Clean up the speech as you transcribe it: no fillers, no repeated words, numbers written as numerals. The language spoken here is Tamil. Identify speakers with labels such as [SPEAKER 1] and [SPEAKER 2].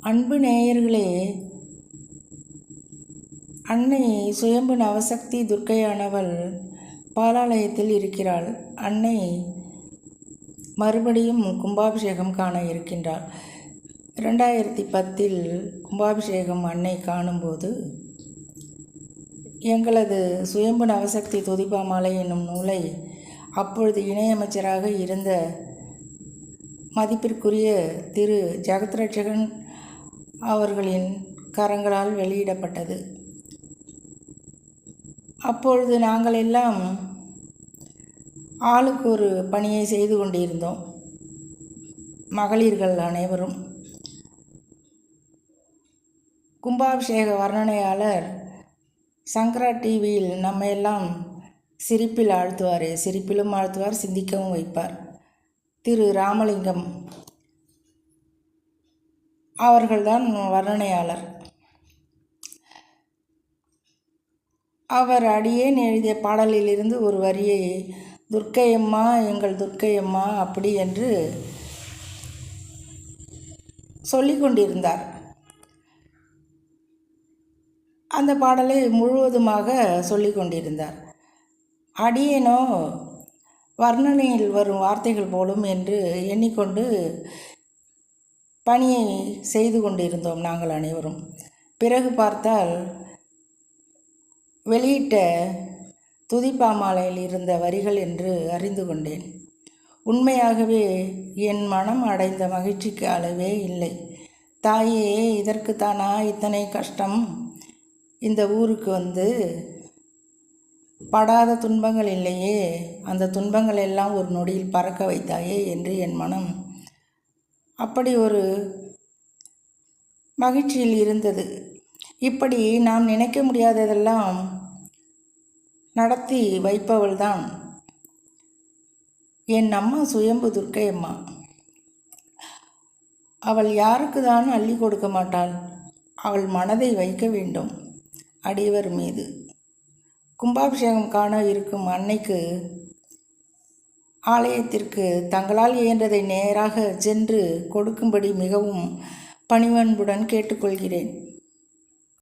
[SPEAKER 1] அன்பு நேயர்களே, அன்னை சுயம்பு நவசக்தி துர்க்கையானவள் பாலாலயத்தில் இருக்கிறாள். அன்னை மறுபடியும் கும்பாபிஷேகம் காண இருக்கின்றாள். 2010 கும்பாபிஷேகம் அன்னை காணும்போது எங்களது சுயம்பு நவசக்தி துதிப்பாமாலை என்னும் நூலை அப்பொழுது இணையமைச்சராக இருந்த மதிப்பிற்குரிய திரு ஜெகத்ரட்சகன் அவர்களின் கரங்களால் வெளியிடப்பட்டது. அப்பொழுது நாங்கள் எல்லாம் ஆளுக்கு ஒரு பணியை செய்து கொண்டிருந்தோம். மகளிர்கள் அனைவரும். கும்பாபிஷேக வர்ணனையாளர் சங்கரா டிவியில் நம்ம எல்லாம் சிரிப்பில் ஆழ்த்துவார். சிரிப்பிலும் ஆழ்த்துவார், சிந்திக்கவும் வைப்பார். திரு ராமலிங்கம் அவர்கள்தான் வர்ணனையாளர். அவர் அடியேன் எழுதிய பாடலிலிருந்து ஒரு வரியை துர்க்கையம்மா எங்கள் துர்க்கையம்மா அப்படி என்று சொல்லிக் கொண்டிருந்தார். அந்த பாடலை முழுவதுமாக சொல்லிக் கொண்டிருந்தார். அடியேனோ வர்ணனையில் வரும் வார்த்தைகள் போலும் என்று எண்ணிக்கொண்டு பணியை செய்து கொண்டிருந்தோம் நாங்கள் அனைவரும். பிறகு பார்த்தால் வெளியிட்ட துதிப்பாமாலையில் இருந்த வரிகள் என்று அறிந்து கொண்டேன். உண்மையாகவே என் மனம் அடைந்த மகிழ்ச்சிக்கு அளவே இல்லை. தாயே, இதற்குத்தானா இத்தனை கஷ்டம்? இந்த ஊருக்கு வந்து படாத துன்பங்கள் இல்லையே, அந்த துன்பங்கள் எல்லாம் ஒரு நொடியில் பறக்க வைத்தாயே என்று என் மனம் அப்படி ஒரு மகிழ்ச்சியில் இருந்தது. இப்படி நாம் நினைக்க முடியாததெல்லாம் நடத்தி வைப்பவள்தான் என் அம்மா சுயம்பு துர்க்கையம்மா. அவள் யாருக்கு தான் அள்ளி கொடுக்க மாட்டாள்? அவள் மனதை வைக்க வேண்டும் அடியவர் மீது. கும்பாபிஷேகம் காண இருக்கும் அன்னைக்கு ஆலயத்திற்கு தங்களால் இயன்றதை நேராக சென்று கொடுக்கும்படி மிகவும் பணிவன்புடன் கேட்டுக்கொள்கிறேன்.